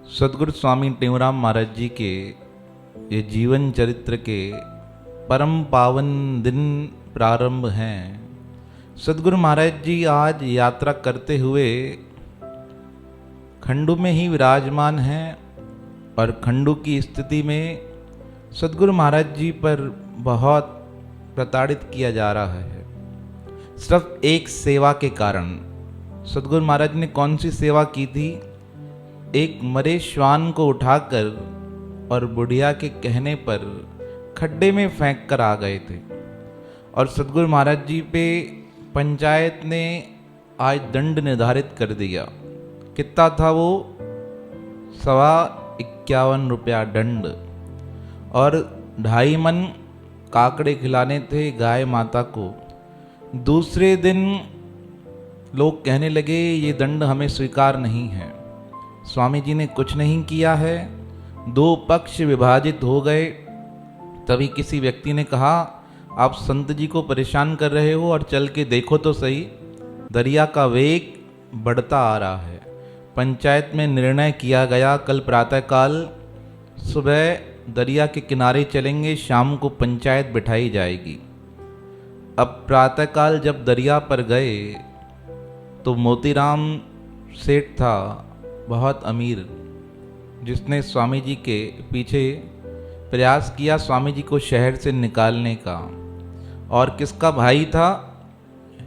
सदगुरु स्वामी टेऊराम महाराज जी के ये जीवन चरित्र के परम पावन दिन प्रारंभ हैं। सदगुरु महाराज जी आज यात्रा करते हुए खंडू में ही विराजमान हैं और खंडू की स्थिति में सदगुरु महाराज जी पर बहुत प्रताड़ित किया जा रहा है, सिर्फ एक सेवा के कारण। सदगुरु महाराज ने कौन सी सेवा की थी? एक मरे श्वान को उठाकर और बुढ़िया के कहने पर खड्डे में फेंक कर आ गए थे और सदगुरु महाराज जी पे पंचायत ने आज दंड निर्धारित कर दिया। कितना था वो? 51 रुपया दंड और 2.5 मन काकड़े खिलाने थे गाय माता को। दूसरे दिन लोग कहने लगे ये दंड हमें स्वीकार नहीं है, स्वामी जी ने कुछ नहीं किया है। 2 पक्ष विभाजित हो गए। तभी किसी व्यक्ति ने कहा आप संत जी को परेशान कर रहे हो और चल के देखो तो सही, दरिया का वेग बढ़ता आ रहा है। पंचायत में निर्णय किया गया कल प्रातःकाल सुबह दरिया के किनारे चलेंगे, शाम को पंचायत बिठाई जाएगी। अब प्रातःकाल जब दरिया पर गए तो मोतीराम सेठ था, बहुत अमीर, जिसने स्वामी जी के पीछे प्रयास किया स्वामी जी को शहर से निकालने का। और किसका भाई था?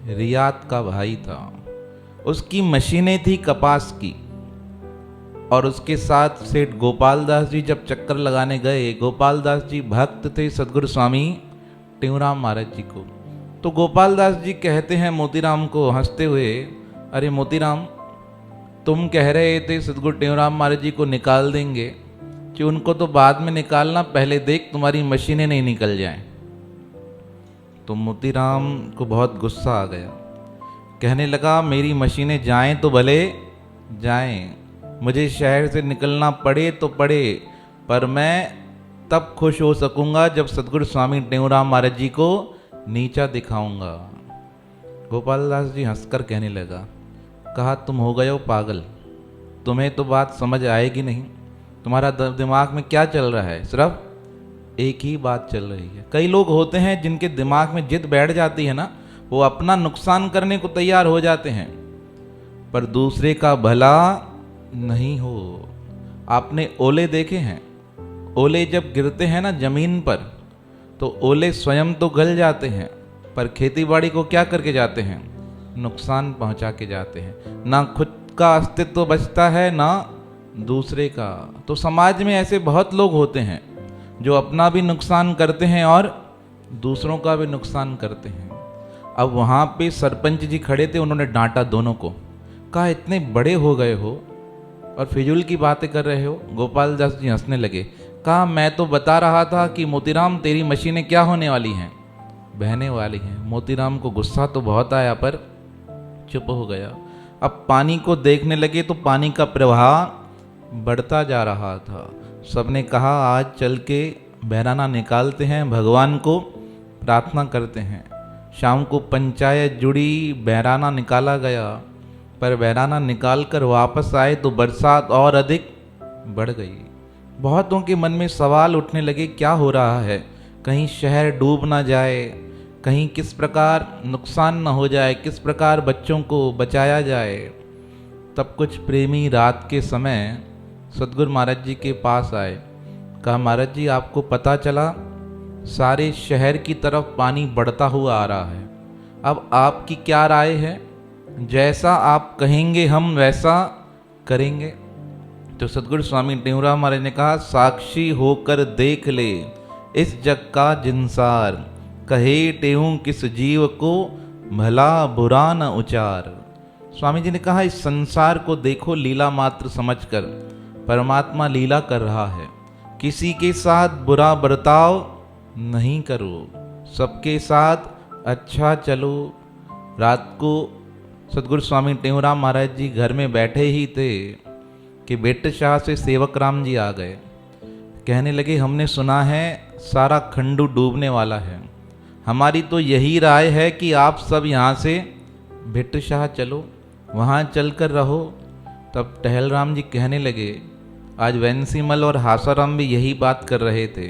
रियात का भाई था। उसकी मशीनें थी कपास की। और उसके साथ सेठ गोपाल दास जी जब चक्कर लगाने गए, गोपाल दास जी भक्त थे सदगुरु स्वामी टेऊराम महाराज जी को। तो गोपाल दास जी कहते हैं मोतीराम को हंसते हुए, अरे मोतीराम, तुम कह रहे थे सदगुरु टेऊराम महाराज जी को निकाल देंगे, कि उनको तो बाद में निकालना, पहले देख तुम्हारी मशीनें नहीं निकल जाएं। तो मोतीराम को बहुत गुस्सा आ गया, कहने लगा मेरी मशीनें जाएं तो भले जाएं, मुझे शहर से निकलना पड़े तो पड़े, पर मैं तब खुश हो सकूंगा जब सदगुरु स्वामी टेऊराम महाराज जी को नीचा दिखाऊंगा। गोपाल दास जी हंसकर कहने लगा, कहा तुम हो गए हो पागल, तुम्हें तो बात समझ आएगी नहीं। तुम्हारा दिमाग में क्या चल रहा है? सिर्फ एक ही बात चल रही है। कई लोग होते हैं जिनके दिमाग में जिद बैठ जाती है ना, वो अपना नुकसान करने को तैयार हो जाते हैं, पर दूसरे का भला नहीं हो। आपने ओले देखे हैं? ओले जब गिरते हैं ना जमीन पर, तो ओले स्वयं तो गल जाते हैं, पर खेतीबाड़ी को क्या करके जाते हैं? नुकसान पहुंचा के जाते हैं। ना खुद का अस्तित्व बचता है ना दूसरे का। तो समाज में ऐसे बहुत लोग होते हैं जो अपना भी नुकसान करते हैं और दूसरों का भी नुकसान करते हैं। अब वहाँ पे सरपंच जी खड़े थे, उन्होंने डांटा दोनों को, कहा इतने बड़े हो गए हो और फिजूल की बातें कर रहे हो। गोपाल दास जी हंसने लगे, कहा मैं तो बता रहा था कि मोतीराम तेरी मशीनें क्या होने वाली हैं? बहने वाली हैं। मोतीराम को गुस्सा तो बहुत आया पर चुप हो गया। अब पानी को देखने लगे तो पानी का प्रवाह बढ़ता जा रहा था। सबने कहा आज चल के बहराना निकालते हैं, भगवान को प्रार्थना करते हैं। शाम को पंचायत जुड़ी, बहराना निकाला गया, पर बहराना निकाल कर वापस आए तो बरसात और अधिक बढ़ गई। बहुतों के मन में सवाल उठने लगे, क्या हो रहा है? कहीं शहर डूब ना जाए, कहीं किस प्रकार नुकसान न हो जाए, किस प्रकार बच्चों को बचाया जाए। तब कुछ प्रेमी रात के समय सदगुरु महाराज जी के पास आए। कहा महाराज जी आपको पता चला सारे शहर की तरफ पानी बढ़ता हुआ आ रहा है, अब आपकी क्या राय है? जैसा आप कहेंगे हम वैसा करेंगे। तो सदगुरु स्वामी टेऊराम महाराज ने कहा साक्षी होकर देख ले इस जग का जिनसार, कहे टेऊ किस जीव को भला बुरा न उचार। स्वामी जी ने कहा इस संसार को देखो लीला मात्र समझकर, परमात्मा लीला कर रहा है। किसी के साथ बुरा बर्ताव नहीं करो, सबके साथ अच्छा चलो। रात को सदगुरु स्वामी टेऊराम महाराज जी घर में बैठे ही थे कि बेट शाह से सेवक राम जी आ गए। कहने लगे हमने सुना है सारा खंडू डूबने वाला है, हमारी तो यही राय है कि आप सब यहाँ से भिट्ट शाह चलो, वहाँ चल कर रहो। तब टहल राम जी कहने लगे आज वैंसीमल और हासाराम भी यही बात कर रहे थे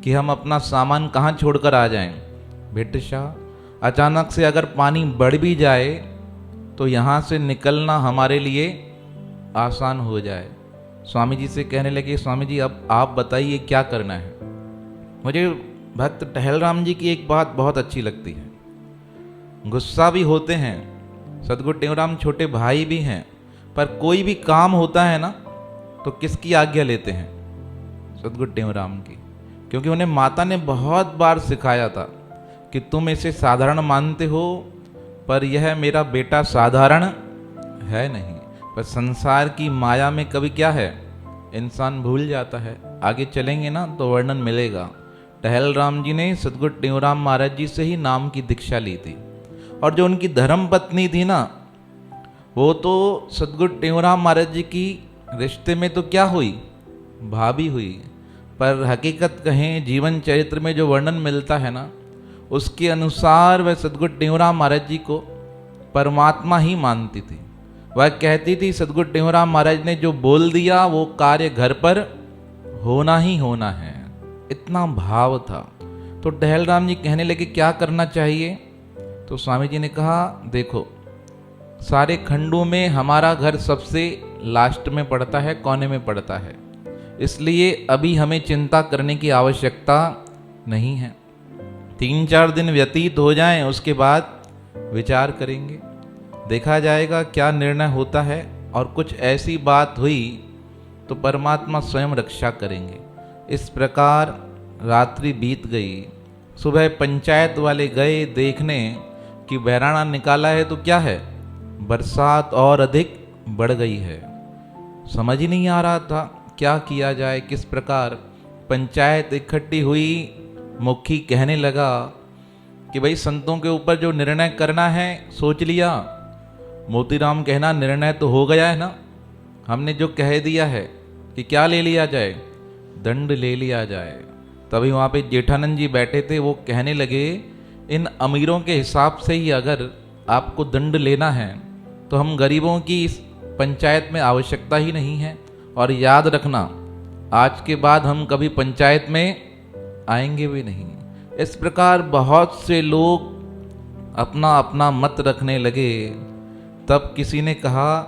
कि हम अपना सामान कहाँ छोड़कर आ जाएं। भिट्ट शाह, अचानक से अगर पानी बढ़ भी जाए तो यहाँ से निकलना हमारे लिए आसान हो जाए। स्वामी जी से कहने लगे, स्वामी जी अब आप बताइए क्या करना है। मुझे भक्त टहलराम जी की एक बात बहुत अच्छी लगती है, गुस्सा भी होते हैं, सदगुरु टेवराम छोटे भाई भी हैं, पर कोई भी काम होता है ना तो किसकी आज्ञा लेते हैं? सदगुरु टेवराम की। क्योंकि उन्हें माता ने बहुत बार सिखाया था कि तुम इसे साधारण मानते हो पर यह मेरा बेटा साधारण है नहीं। पर संसार की माया में कभी क्या है, इंसान भूल जाता है। आगे चलेंगे ना तो वर्णन मिलेगा। टहलराम जी ने सदगुरु टेवराम महाराज जी से ही नाम की दीक्षा ली थी, और जो उनकी धर्म पत्नी थी ना, वो तो सदगुरु टेवराम महाराज जी की रिश्ते में तो क्या हुई, भाभी हुई। पर हकीकत कहें, जीवन चरित्र में जो वर्णन मिलता है ना, उसके अनुसार वह सदगुरु टेवराम महाराज जी को परमात्मा ही मानती थी। वह कहती थी सदगुरु टेवराम महाराज ने जो बोल दिया वो कार्य घर पर होना ही होना है, इतना भाव था। तो टहलराम जी कहने लगे क्या करना चाहिए? तो स्वामी जी ने कहा, देखो सारे खंडों में हमारा घर सबसे लास्ट में पड़ता है, कोने में पड़ता है, इसलिए अभी हमें चिंता करने की आवश्यकता नहीं है। 3-4 दिन व्यतीत हो जाएं, उसके बाद विचार करेंगे, देखा जाएगा क्या निर्णय होता है। और कुछ ऐसी बात हुई तो परमात्मा स्वयं रक्षा करेंगे। इस प्रकार रात्रि बीत गई। सुबह पंचायत वाले गए देखने कि बहराना निकाला है तो क्या है, बरसात और अधिक बढ़ गई है। समझ ही नहीं आ रहा था क्या किया जाए, किस प्रकार। पंचायत इकट्ठी हुई, मुखी कहने लगा कि भाई संतों के ऊपर जो निर्णय करना है सोच लिया। मोतीराम कहना, निर्णय तो हो गया है ना, हमने जो कह दिया है कि क्या ले लिया जाए, दंड ले लिया जाए। तभी वहाँ पे जेठानंद जी बैठे थे, वो कहने लगे इन अमीरों के हिसाब से ही अगर आपको दंड लेना है तो हम गरीबों की इस पंचायत में आवश्यकता ही नहीं है। और याद रखना, आज के बाद हम कभी पंचायत में आएंगे भी नहीं। इस प्रकार बहुत से लोग अपना अपना मत रखने लगे। तब किसी ने कहा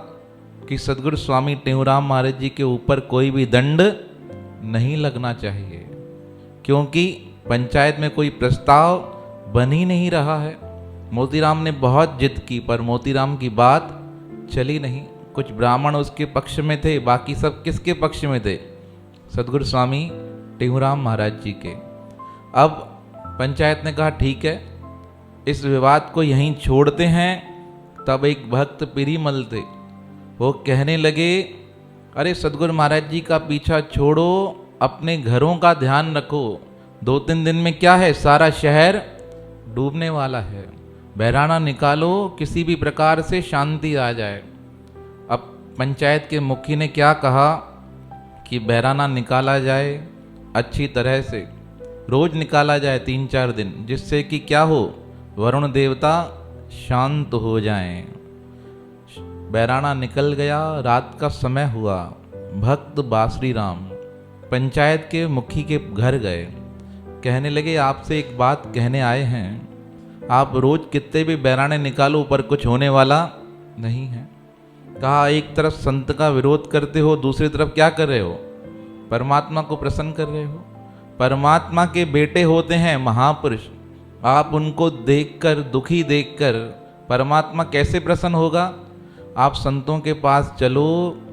कि सदगुरु स्वामी टेवराम महाराज जी के ऊपर कोई भी दंड नहीं लगना चाहिए, क्योंकि पंचायत में कोई प्रस्ताव बन ही नहीं रहा है। मोतीराम ने बहुत जिद की पर मोतीराम की बात चली नहीं। कुछ ब्राह्मण उसके पक्ष में थे, बाकी सब किसके पक्ष में थे, सदगुरु स्वामी टेवराम महाराज जी के। अब पंचायत ने कहा ठीक है, इस विवाद को यहीं छोड़ते हैं। तब एक भक्त पिरीमल थे, वो कहने लगे अरे सदगुरु महाराज जी का पीछा छोड़ो, अपने घरों का ध्यान रखो। 2-3 दिन में क्या है, सारा शहर डूबने वाला है, बहराना निकालो, किसी भी प्रकार से शांति आ जाए। अब पंचायत के मुखी ने क्या कहा कि बहराना निकाला जाए अच्छी तरह से, रोज निकाला जाए 3-4 दिन, जिससे कि क्या हो, वरुण देवता शांत हो जाएं। बहराना निकल गया, रात का समय हुआ। भक्त बासरी राम पंचायत के मुखी के घर गए, कहने लगे आपसे एक बात कहने आए हैं, आप रोज कितने भी बहराने निकालो पर कुछ होने वाला नहीं है। कहा एक तरफ संत का विरोध करते हो, दूसरी तरफ क्या कर रहे हो, परमात्मा को प्रसन्न कर रहे हो। परमात्मा के बेटे होते हैं महापुरुष, आप उनको देखकर, दुखी देखकर परमात्मा कैसे प्रसन्न होगा। आप संतों के पास चलो,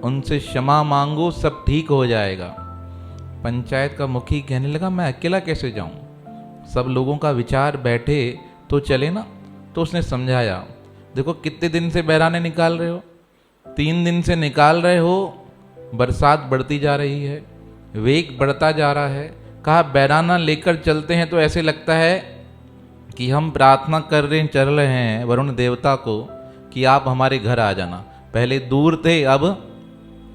उनसे क्षमा मांगो, सब ठीक हो जाएगा। पंचायत का मुखी कहने लगा मैं अकेला कैसे जाऊं, सब लोगों का विचार बैठे तो चले ना। तो उसने समझाया, देखो कितने दिन से बहराने निकाल रहे हो, 3 दिन से निकाल रहे हो, बरसात बढ़ती जा रही है, वेग बढ़ता जा रहा है। कहा बहराना लेकर चलते हैं तो ऐसे लगता है कि हम प्रार्थना कर रहे चल रहे हैं वरुण देवता को कि आप हमारे घर आ जाना। पहले दूर थे, अब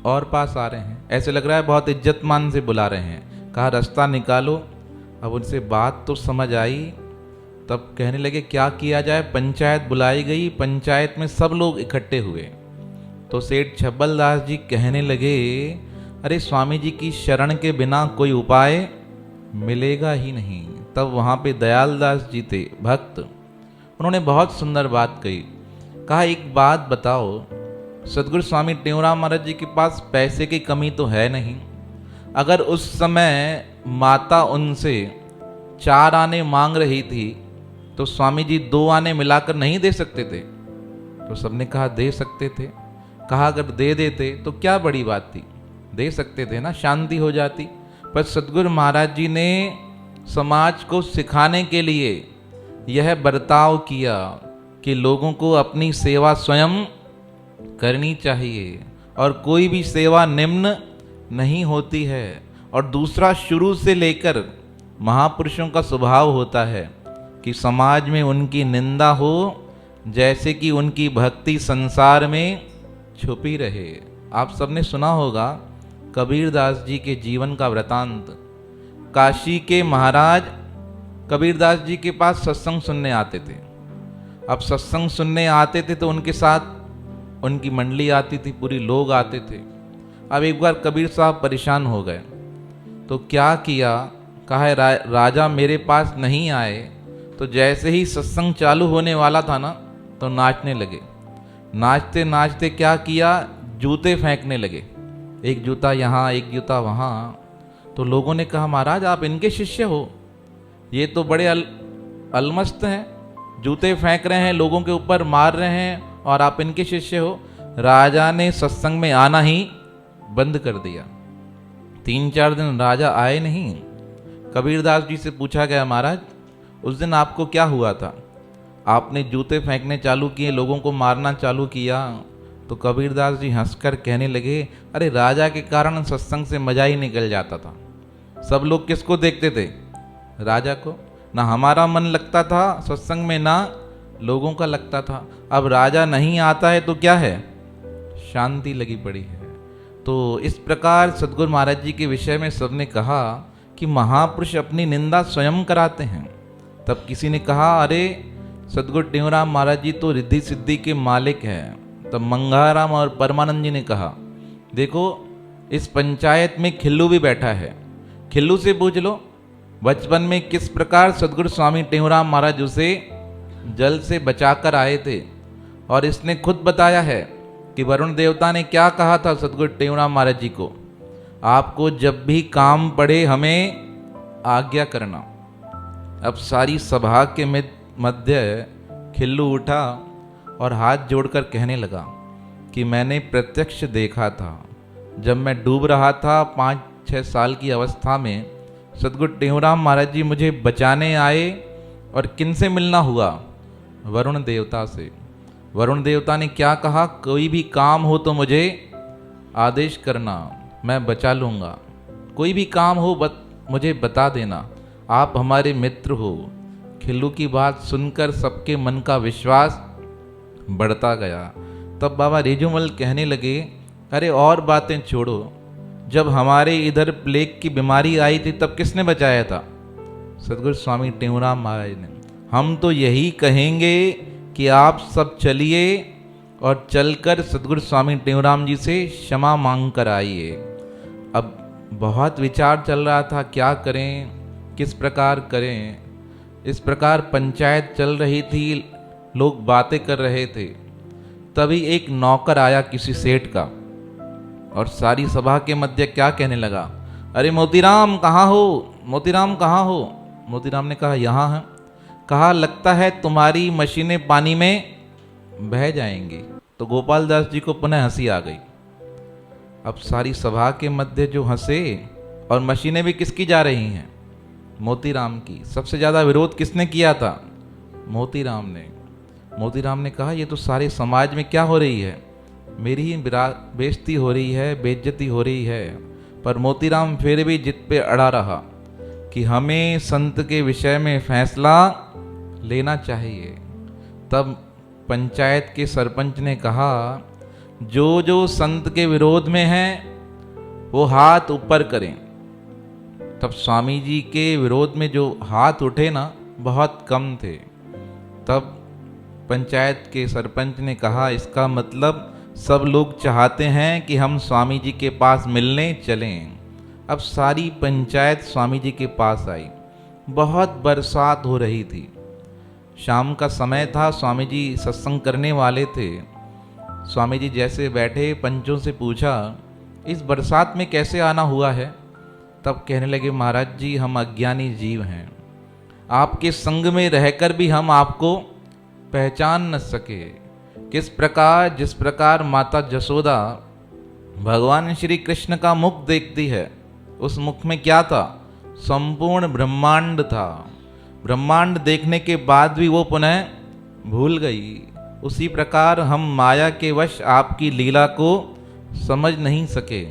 और पास आ रहे हैं, ऐसे लग रहा है बहुत इज्जत मान से बुला रहे हैं। कहा रास्ता निकालो। अब उनसे बात तो समझ आई, तब कहने लगे क्या किया जाए। पंचायत बुलाई गई, पंचायत में सब लोग इकट्ठे हुए। तो सेठ छब्बल दास जी कहने लगे अरे स्वामी जी की शरण के बिना कोई उपाय मिलेगा ही नहीं। तब वहाँ पे दयालदास जी थे भक्त, उन्होंने बहुत सुंदर बात कही। कहा एक बात बताओ, सदगुरु स्वामी टेऊराम महाराज जी के पास पैसे की कमी तो है नहीं, अगर उस समय माता उनसे 4 आने मांग रही थी तो स्वामी जी 2 आने मिलाकर नहीं दे सकते थे? तो सबने कहा दे सकते थे। कहा अगर दे देते तो क्या बड़ी बात थी, दे सकते थे ना, शांति हो जाती। पर सदगुरु महाराज जी ने समाज को सिखाने के लिए यह बर्ताव किया कि लोगों को अपनी सेवा स्वयं करनी चाहिए और कोई भी सेवा निम्न नहीं होती है। और दूसरा, शुरू से लेकर महापुरुषों का स्वभाव होता है कि समाज में उनकी निंदा हो, जैसे कि उनकी भक्ति संसार में छुपी रहे। आप सबने सुना होगा कबीरदास जी के जीवन का वृतांत। काशी के महाराज कबीरदास जी के पास सत्संग सुनने आते थे। अब सत्संग सुनने आते थे तो उनके साथ उनकी मंडली आती थी, पूरी लोग आते थे। अब एक बार कबीर साहब परेशान हो गए तो क्या किया, कहा राजा मेरे पास नहीं आए। तो जैसे ही सत्संग चालू होने वाला था ना, तो नाचने लगे। नाचते नाचते क्या किया, जूते फेंकने लगे, एक जूता यहाँ एक जूता वहाँ। तो लोगों ने कहा महाराज आप इनके शिष्य हो, ये तो बड़े अलमस्त हैं, जूते फेंक रहे हैं, लोगों के ऊपर मार रहे हैं, और आप इनके शिष्य हो। राजा ने सत्संग में आना ही बंद कर दिया। 3-4 दिन राजा आए नहीं। कबीरदास जी से पूछा गया महाराज उस दिन आपको क्या हुआ था, आपने जूते फेंकने चालू किए, लोगों को मारना चालू किया। तो कबीरदास जी हंसकर कहने लगे, अरे राजा के कारण सत्संग से मजा ही निकल जाता था। सब लोग किसको देखते थे, राजा को। ना हमारा मन लगता था सत्संग में, ना लोगों का लगता था। अब राजा नहीं आता है तो क्या है, शांति लगी पड़ी है। तो इस प्रकार सदगुरु महाराज जी के विषय में सबने कहा कि महापुरुष अपनी निंदा स्वयं कराते हैं। तब किसी ने कहा अरे सदगुरु टेऊराम महाराज जी तो रिद्धि सिद्धि के मालिक हैं। तब मंगाराम और परमानंद जी ने कहा देखो इस पंचायत में खिल्लू भी बैठा है, खिल्लू से पूछ लो बचपन में किस प्रकार सदगुरु स्वामी टेऊराम महाराज उसे जल से बचाकर आए थे। और इसने खुद बताया है कि वरुण देवता ने क्या कहा था सदगुरु टेऊराम महाराज जी को, आपको जब भी काम पड़े हमें आज्ञा करना। अब सारी सभा के मध्य खिल्लू उठा और हाथ जोड़कर कहने लगा कि मैंने प्रत्यक्ष देखा था, जब मैं डूब रहा था 5-6 साल की अवस्था में, सदगुरु टेऊराम महाराज जी मुझे बचाने आए। और किनसे मिलना हुआ, वरुण देवता से। वरुण देवता ने क्या कहा, कोई भी काम हो तो मुझे आदेश करना, मैं बचा लूँगा, कोई भी काम हो मुझे बता देना, आप हमारे मित्र हो। खिल्लू की बात सुनकर सबके मन का विश्वास बढ़ता गया। तब बाबा रेजूमल कहने लगे अरे और बातें छोड़ो, जब हमारे इधर प्लेग की बीमारी आई थी तब किसने बचाया था, सदगुरु स्वामी टेऊराम महाराज ने। हम तो यही कहेंगे कि आप सब चलिए और चलकर सदगुरु स्वामी टेऊराम जी से क्षमा मांग कर आइए। अब बहुत विचार चल रहा था, क्या करें, किस प्रकार करें। इस प्रकार पंचायत चल रही थी, लोग बातें कर रहे थे। तभी एक नौकर आया किसी सेठ का और सारी सभा के मध्य क्या कहने लगा, अरे मोतीराम कहाँ हो, मोतीराम कहाँ हो। मोतीराम ने कहा यहाँ है। कहा लगता है तुम्हारी मशीनें पानी में बह जाएंगी। तो गोपाल दास जी को पुनः हंसी आ गई। अब सारी सभा के मध्य जो हंसे, और मशीनें भी किसकी जा रही हैं, मोतीराम की। सबसे ज़्यादा विरोध किसने किया था, मोतीराम ने। मोतीराम ने कहा ये तो सारे समाज में क्या हो रही है, मेरी ही बेइज्जती हो रही है, बेइज्जती हो रही है। पर मोतीराम फिर भी जिद पे अड़ा रहा कि हमें संत के विषय में फैसला लेना चाहिए। तब पंचायत के सरपंच ने कहा जो जो संत के विरोध में हैं वो हाथ ऊपर करें। तब स्वामी जी के विरोध में जो हाथ उठे ना, बहुत कम थे। तब पंचायत के सरपंच ने कहा इसका मतलब सब लोग चाहते हैं कि हम स्वामी जी के पास मिलने चलें। अब सारी पंचायत स्वामी जी के पास आई। बहुत बरसात हो रही थी, शाम का समय था, स्वामी जी सत्संग करने वाले थे। स्वामी जी जैसे बैठे, पंचों से पूछा, इस बरसात में कैसे आना हुआ है? तब कहने लगे, महाराज जी हम अज्ञानी जीव हैं, आपके संग में रहकर भी हम आपको पहचान न सके। किस प्रकार, जिस प्रकार माता जसोदा भगवान श्री कृष्ण का मुख देखती है, उस मुख में क्या था? संपूर्ण ब्रह्मांड था। ब्रह्मांड देखने के बाद भी वो पुनः भूल गई। उसी प्रकार हम माया के वश आपकी लीला को समझ नहीं सके।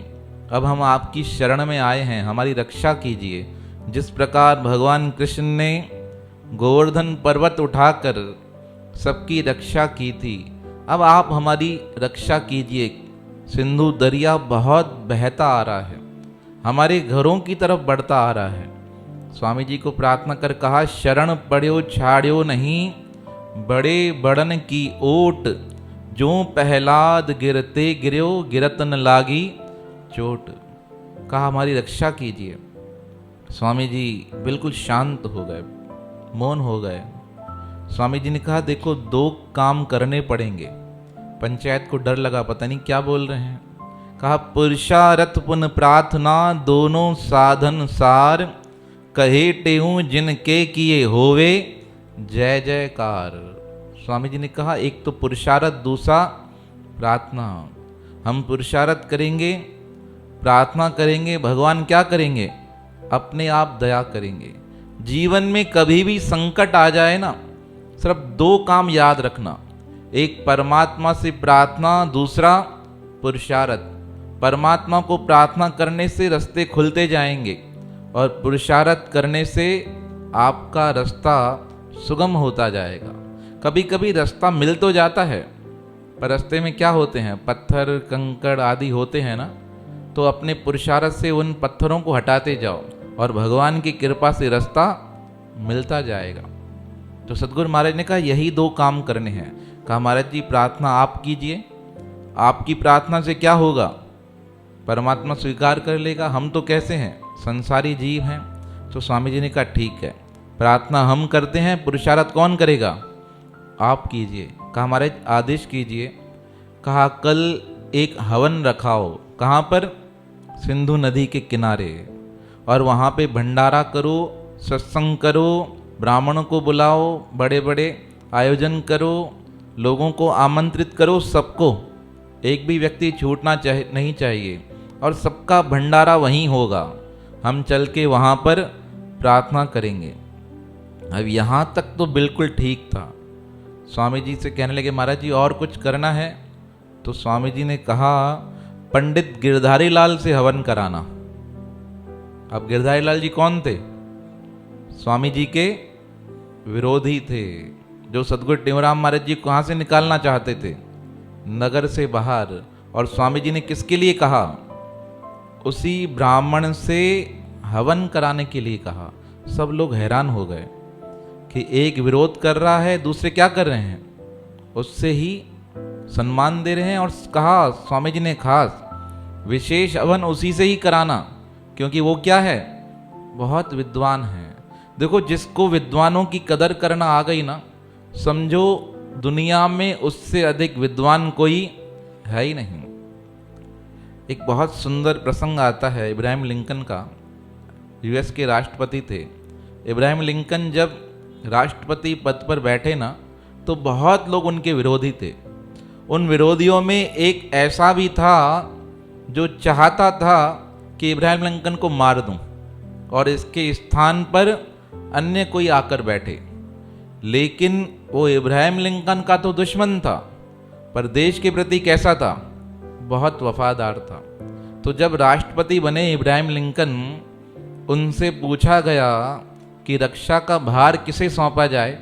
अब हम आपकी शरण में आए हैं, हमारी रक्षा कीजिए। जिस प्रकार भगवान कृष्ण ने गोवर्धन पर्वत उठाकर सबकी रक्षा की थी, अब आप हमारी रक्षा कीजिए। सिंधु दरिया बहुत बहता आ रहा है, हमारे घरों की तरफ बढ़ता आ रहा है। स्वामी जी को प्रार्थना कर कहा, शरण पड़्यो छाड़्यो नहीं, बड़े बड़न की ओट, जो पहलाद गिरते गिर्यो, गिरत न लागी चोट। कहा हमारी रक्षा कीजिए। स्वामी जी बिल्कुल शांत हो गए, मौन हो गए। स्वामी जी ने कहा, देखो दो काम करने पड़ेंगे। पंचायत को डर लगा, पता नहीं क्या बोल रहे हैं। कहा, पुरुषारथ पुन प्रार्थना, दोनों साधन सार, कहे टेहूं जिनके किए होवे जय जयकार। स्वामी जी ने कहा, एक तो पुरुषार्थ, दूसरा प्रार्थना। हम पुरुषार्थ करेंगे, प्रार्थना करेंगे, भगवान क्या करेंगे? अपने आप दया करेंगे। जीवन में कभी भी संकट आ जाए ना, सिर्फ दो काम याद रखना, एक परमात्मा से प्रार्थना, दूसरा पुरुषार्थ। परमात्मा को प्रार्थना करने से रास्ते खुलते जाएंगे और पुरुषार्थ करने से आपका रास्ता सुगम होता जाएगा। कभी कभी रास्ता मिल तो जाता है, पर रास्ते में क्या होते हैं? पत्थर कंकड़ आदि होते हैं ना, तो अपने पुरुषार्थ से उन पत्थरों को हटाते जाओ और भगवान की कृपा से रास्ता मिलता जाएगा। तो सतगुरु महाराज ने कहा यही दो काम करने हैं। कहा, महाराज जी प्रार्थना आप कीजिए, आपकी प्रार्थना से क्या होगा? परमात्मा स्वीकार कर लेगा। हम तो कैसे हैं? संसारी जीव हैं। तो स्वामी जी ने कहा, ठीक है, प्रार्थना हम करते हैं, पुरुषार्थ कौन करेगा? आप कीजिए। कहा, महाराज आदेश कीजिए। कहा, कल एक हवन रखाओ। कहाँ पर? सिंधु नदी के किनारे। और वहाँ पे भंडारा करो, सत्संग करो, ब्राह्मणों को बुलाओ, बड़े बड़े आयोजन करो, लोगों को आमंत्रित करो, सबको, एक भी व्यक्ति छूटना नहीं चाहिए, और सबका भंडारा वहीं होगा। हम चल के वहाँ पर प्रार्थना करेंगे। अब यहाँ तक तो बिल्कुल ठीक था। स्वामी जी से कहने लगे, महाराज जी और कुछ करना है? तो स्वामी जी ने कहा, पंडित गिरधारी लाल से हवन कराना। अब गिरधारी लाल जी कौन थे? स्वामी जी के विरोधी थे, जो सदगुरु टेऊराम महाराज जी को कहाँ से निकालना चाहते थे? नगर से बाहर। और स्वामी जी ने किसके लिए कहा? उसी ब्राह्मण से हवन कराने के लिए कहा। सब लोग हैरान हो गए कि एक विरोध कर रहा है, दूसरे क्या कर रहे हैं? उससे ही सम्मान दे रहे हैं। और कहा स्वामी जी ने खास विशेष हवन उसी से ही कराना, क्योंकि वो क्या है? बहुत विद्वान है। देखो, जिसको विद्वानों की कदर करना आ गई ना, समझो दुनिया में उससे अधिक विद्वान कोई है ही नहीं। एक बहुत सुंदर प्रसंग आता है इब्राहिम लिंकन का। यूएस के राष्ट्रपति थे। इब्राहिम लिंकन जब राष्ट्रपति पद पर बैठे ना, तो बहुत लोग उनके विरोधी थे। उन विरोधियों में एक ऐसा भी था जो चाहता था कि इब्राहिम लिंकन को मार दूं और इसके स्थान पर अन्य कोई आकर बैठे। लेकिन वो इब्राहिम लिंकन का तो दुश्मन था, पर देश के प्रति कैसा था? बहुत वफादार था। तो जब राष्ट्रपति बने इब्राहिम लिंकन, उनसे पूछा गया कि रक्षा का भार किसे सौंपा जाए,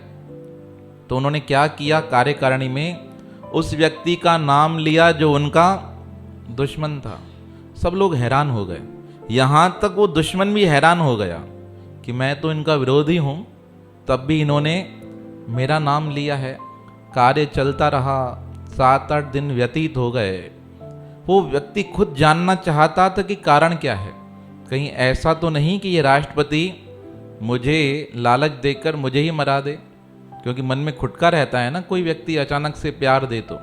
तो उन्होंने क्या किया? कार्यकारिणी में उस व्यक्ति का नाम लिया जो उनका दुश्मन था। सब लोग हैरान हो गए, यहाँ तक वो दुश्मन भी हैरान हो गया कि मैं तो इनका विरोधी हूँ, तब भी इन्होंने मेरा नाम लिया है। कार्य चलता रहा, 7-8 दिन व्यतीत हो गए। वो व्यक्ति खुद जानना चाहता था कि कारण क्या है। कहीं ऐसा तो नहीं कि ये राष्ट्रपति मुझे लालच देकर मुझे ही मरा दे, क्योंकि मन में खुटका रहता है ना, कोई व्यक्ति अचानक से प्यार दे तो।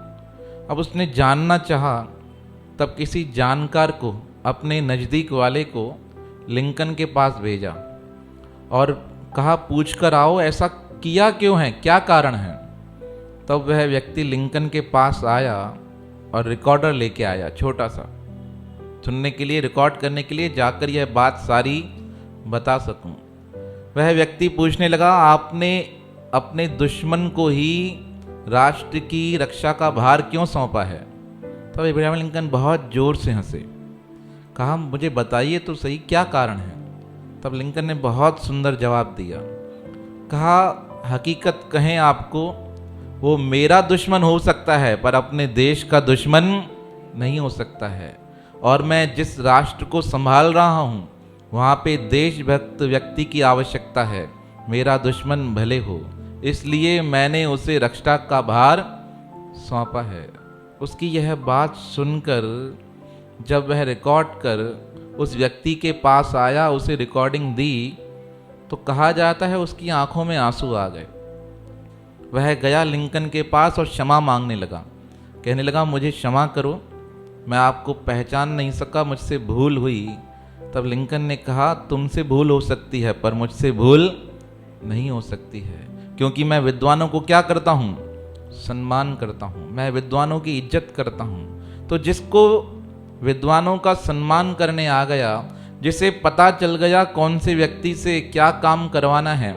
अब उसने जानना चाहा, तब किसी जानकार को, अपने नज़दीक वाले को लिंकन के पास भेजा और कहा पूछ कर आओ ऐसा किया क्यों है, क्या कारण है। तब वह व्यक्ति लिंकन के पास आया और रिकॉर्डर लेके आया, छोटा सा, सुनने के लिए, रिकॉर्ड करने के लिए, जाकर यह बात सारी बता सकूं। वह व्यक्ति पूछने लगा, आपने अपने दुश्मन को ही राष्ट्र की रक्षा का भार क्यों सौंपा है। तब इब्राहिम लिंकन बहुत जोर से हंसे, कहा मुझे बताइए तो सही क्या कारण है। तब लिंकन ने बहुत सुंदर जवाब दिया, कहा हकीकत कहें आपको, वो मेरा दुश्मन हो सकता है पर अपने देश का दुश्मन नहीं हो सकता है। और मैं जिस राष्ट्र को संभाल रहा हूँ वहाँ पे देशभक्त व्यक्ति की आवश्यकता है, मेरा दुश्मन भले हो, इसलिए मैंने उसे रक्षा का भार सौंपा है। उसकी यह बात सुनकर जब वह रिकॉर्ड कर उस व्यक्ति के पास आया, उसे रिकॉर्डिंग दी, तो कहा जाता है उसकी आंखों में आंसू आ गए। वह गया लिंकन के पास और क्षमा मांगने लगा, कहने लगा मुझे क्षमा करो, मैं आपको पहचान नहीं सका, मुझसे भूल हुई। तब लिंकन ने कहा तुमसे भूल हो सकती है पर मुझसे भूल नहीं हो सकती है, क्योंकि मैं विद्वानों को क्या करता हूँ, सम्मान करता हूँ, मैं विद्वानों की इज्जत करता हूँ। तो जिसको विद्वानों का सम्मान करने आ गया, जिसे पता चल गया कौन से व्यक्ति से क्या काम करवाना है,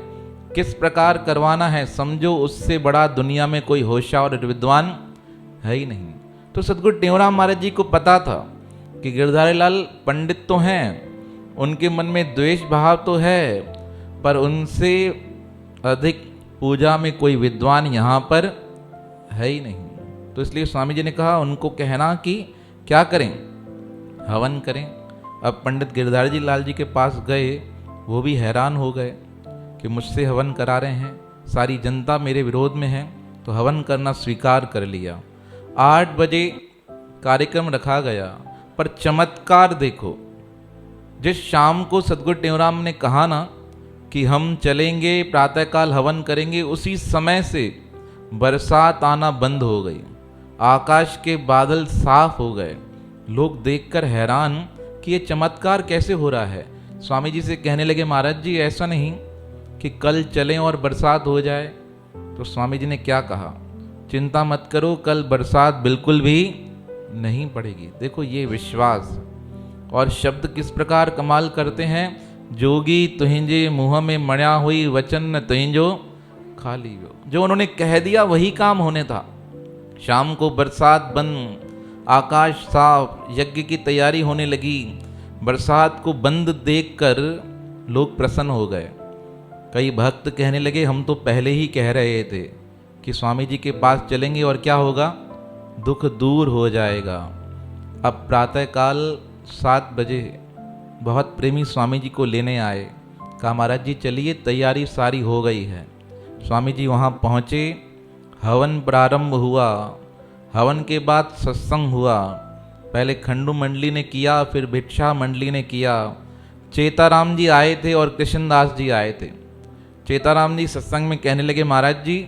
किस प्रकार करवाना है, समझो उससे बड़ा दुनिया में कोई होशियार और विद्वान है ही नहीं। तो सदगुरु टेवराम महाराज जी को पता था कि गिरधारी लाल पंडित तो हैं, उनके मन में द्वेष भाव तो है, पर उनसे अधिक पूजा में कोई विद्वान यहाँ पर है ही नहीं। तो इसलिए स्वामी जी ने कहा उनको कहना कि क्या करें, हवन करें। अब पंडित गिरधारी जी लाल जी के पास गए, वो भी हैरान हो गए कि मुझसे हवन करा रहे हैं, सारी जनता मेरे विरोध में है, तो हवन करना स्वीकार कर लिया। 8 बजे कार्यक्रम रखा गया, पर चमत्कार देखो, जिस शाम को सदगुरु टेवराम ने कहा ना कि हम चलेंगे प्रातःकाल हवन करेंगे, उसी समय से बरसात आना बंद हो गई, आकाश के बादल साफ हो गए। लोग देखकर हैरान कि ये चमत्कार कैसे हो रहा है। स्वामी जी से कहने लगे महाराज जी ऐसा नहीं कि कल चलें और बरसात हो जाए। तो स्वामी जी ने क्या कहा, चिंता मत करो, कल बरसात बिल्कुल भी नहीं पड़ेगी। देखो ये विश्वास और शब्द किस प्रकार कमाल करते हैं। जोगी तुहिंजे मुँह में मण्या हुई, वचन न तुहिंजो खाली हो। जो उन्होंने कह दिया वही काम होने था। शाम को बरसात बंद, आकाश साफ, यज्ञ की तैयारी होने लगी। बरसात को बंद देखकर लोग प्रसन्न हो गए। कई भक्त कहने लगे हम तो पहले ही कह रहे थे कि स्वामी जी के पास चलेंगे और क्या होगा, दुख दूर हो जाएगा। अब प्रातःकाल 7 बजे बहुत प्रेमी स्वामी जी को लेने आए, कहा महाराज जी चलिए तैयारी सारी हो गई है। स्वामी जी वहाँ पहुँचे, हवन प्रारंभ हुआ। हवन के बाद सत्संग हुआ। पहले खंडू मंडली ने किया, फिर भिक्षा मंडली ने किया। चेताराम जी आए थे और कृष्णदास जी आए थे। चेताराम जी सत्संग में कहने लगे महाराज जी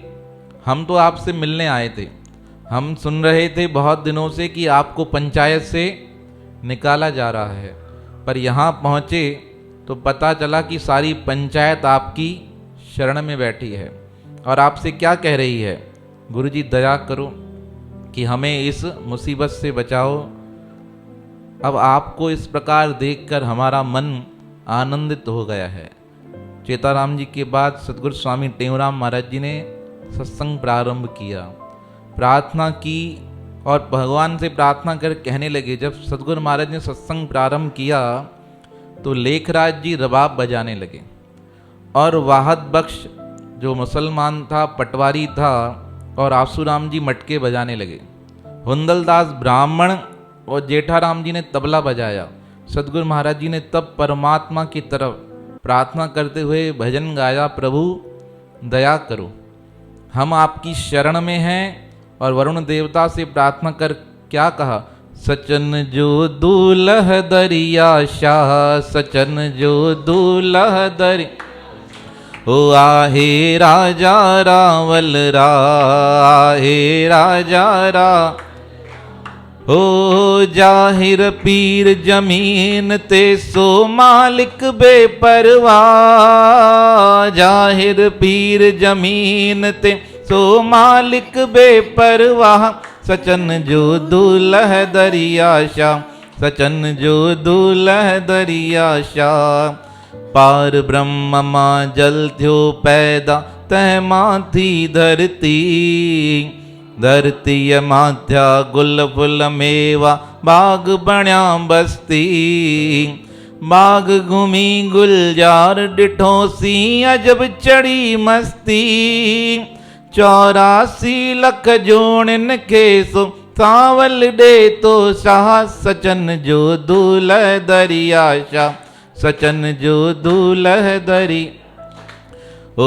हम तो आपसे मिलने आए थे, हम सुन रहे थे बहुत दिनों से कि आपको पंचायत से निकाला जा रहा है, पर यहाँ पहुँचे तो पता चला कि सारी पंचायत आपकी शरण में बैठी है और आपसे क्या कह रही है, गुरुजी दया करो कि हमें इस मुसीबत से बचाओ। अब आपको इस प्रकार देखकर हमारा मन आनंदित हो गया है। चेताराम जी के बाद सदगुरु स्वामी टेवराम महाराज जी ने सत्संग प्रारंभ किया, प्रार्थना की और भगवान से प्रार्थना कर कहने लगे। जब सदगुरु महाराज ने सत्संग प्रारंभ किया तो लेखराज जी रबाब बजाने लगे और वाहद बख्श जो मुसलमान था, पटवारी था, और आसूराम जी मटके बजाने लगे। हुंदलदास ब्राह्मण और जेठाराम जी ने तबला बजाया। सदगुरु महाराज जी ने तब परमात्मा की तरफ प्रार्थना करते हुए भजन गाया, प्रभु दया करो, हम आपकी शरण में हैं और वरुण देवता से प्रार्थना कर क्या कहा, सचन जो दूल्ह दरिया शाह, सचन जो दूल्ह दरि ओ आहे राजा रावल आहे राजा रा हो जाहिर पीर जमीन ते सो मालिक बेपरवाह, जाहिर पीर जमीन ते सो मालिक बेपरवाह, सचन जो दूल्ह दरिया शाह, सचन जो दूल्ह दरिया शाह। पार ब्रह्म मां जल थियो पैदा तह मां थी धरती, धरती माथ्या गुल फुल मेवा बाग बण्या बस्ती, बाग घूमी गुलजार डिठो सी अजब चढ़ी मस्ती, 84 लख जोड़न खे सो सावल डे तो शाह, सचन जो दूल्ह दरिया शाह, सचन जो दूल्ह दरी ओ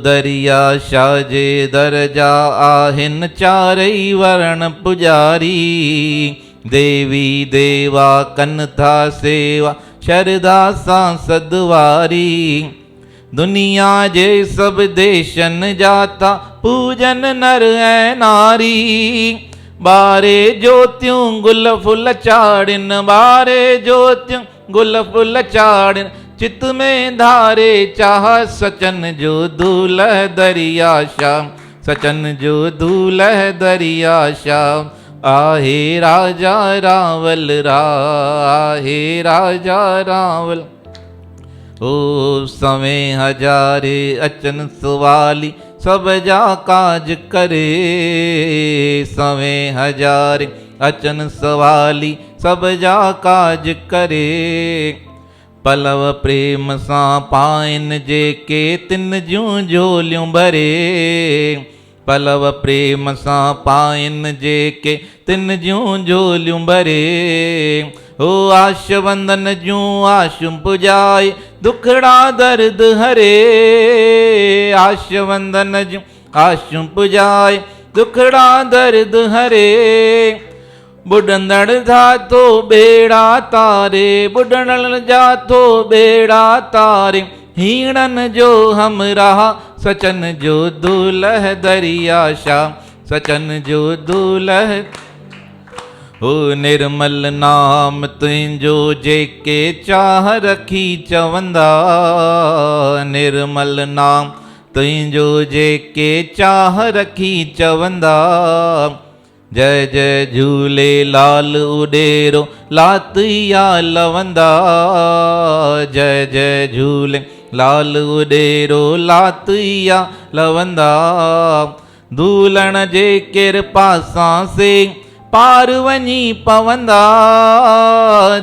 दरिया शाह जे दरजा आहिन चारई वर्ण पुजारी, देवी देवा कन था सेवा शरदा सांसद वारी, दुनिया जे सब देशन जाता पूजन नर ऐं नारी, बारे ज्योतियूं गुल फुल चाड़िन, बारे ज्योतियूं गुल फुल चाड़िन, चित में धारे चाह, सचन जो दूल्ह दरिया शाह, सचन जो दूल्ह दरिया शाह। आहे राजा रावल आहे राजा रावल ओ सवे हजारे अचन सवाली सब जा काज करे, सवे हजारे अचन सवाली सब जा काज करे, पलव प्रेम सां पाइन जेके तिन जूं झोलियूं भरे, पलव प्रेम सां पाइन जेके तिन जूं झोलियूं भरे, हो आश वंदन जूं आशूं पुजाए दुखड़ा दर्द हरे, आश वंदन जूं आशूं पुजाए दुखड़ा दर्द हरे, बुडंदड़ जा तो बेड़ा तारे, बुडंदड़ जा तो बेड़ा तारे, हीणन जो हमरा सचन जो दूल्ह दरिया शाह, सचन जो दूल्ह हो निर्मल नाम तुंहिंजो जेके चाह रखी चवंदा, निर्मल नाम तुंहिंजो जेके चाह रखी चवंदा, जय जय झूलेलाल उडेरो लातिया लवंदा, जय जय झूलेलाल उडेरो लातिया लवंदा, दूल्हन जे किरपा सां से पार वञी पवंदा,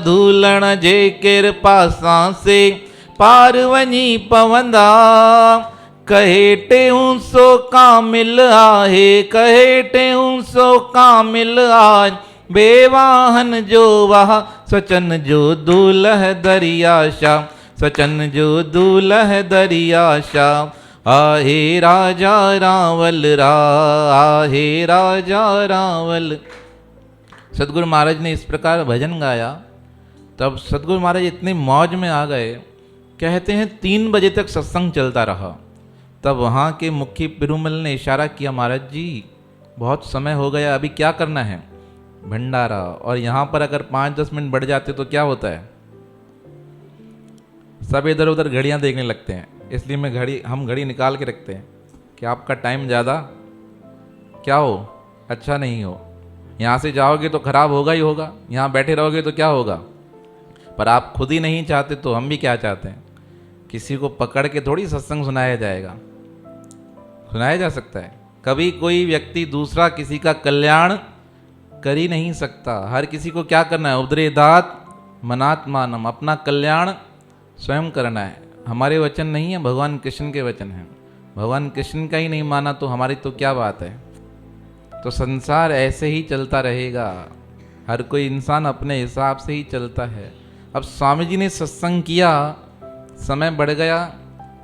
दूल्हन जे किरपा सां से पार वञी पवंदा, कहे टेऊं सो कामिल आहे, कहे टेऊं सो कामिल आहे, बेवाहन जो वाह, सचन जो दूल्ह दरिया शाह, सचन जो दूल्ह दरिया शाह। आहे राजा रावल आहे राजा रावल। सतगुरु महाराज ने इस प्रकार भजन गाया, तब सतगुरु महाराज इतने मौज में आ गए, कहते हैं 3 बजे तक सत्संग चलता रहा। तब वहाँ के मुखी पेरुमल ने इशारा किया, महाराज जी बहुत समय हो गया, अभी क्या करना है? भंडारा। और यहाँ पर अगर 5-10 मिनट बढ़ जाते तो क्या होता है, सब इधर उधर घड़ियाँ देखने लगते हैं। इसलिए हम घड़ी निकाल के रखते हैं कि आपका टाइम ज़्यादा क्या हो, अच्छा नहीं हो। यहाँ से जाओगे तो खराब होगा ही होगा, यहाँ बैठे रहोगे तो क्या होगा। पर आप खुद ही नहीं चाहते तो हम भी क्या चाहते हैं? किसी को पकड़ के थोड़ी सत्संग सुनाया जाएगा, सुनाया जा सकता है। कभी कोई व्यक्ति दूसरा किसी का कल्याण कर ही नहीं सकता। हर किसी को क्या करना है, उदरेदात मनात्मानम, अपना कल्याण स्वयं करना है। हमारे वचन नहीं है, भगवान कृष्ण के वचन हैं। भगवान कृष्ण का ही नहीं माना तो हमारी तो क्या बात है। तो संसार ऐसे ही चलता रहेगा, हर कोई इंसान अपने हिसाब से ही चलता है। अब स्वामी जी ने सत्संग किया, समय बढ़ गया,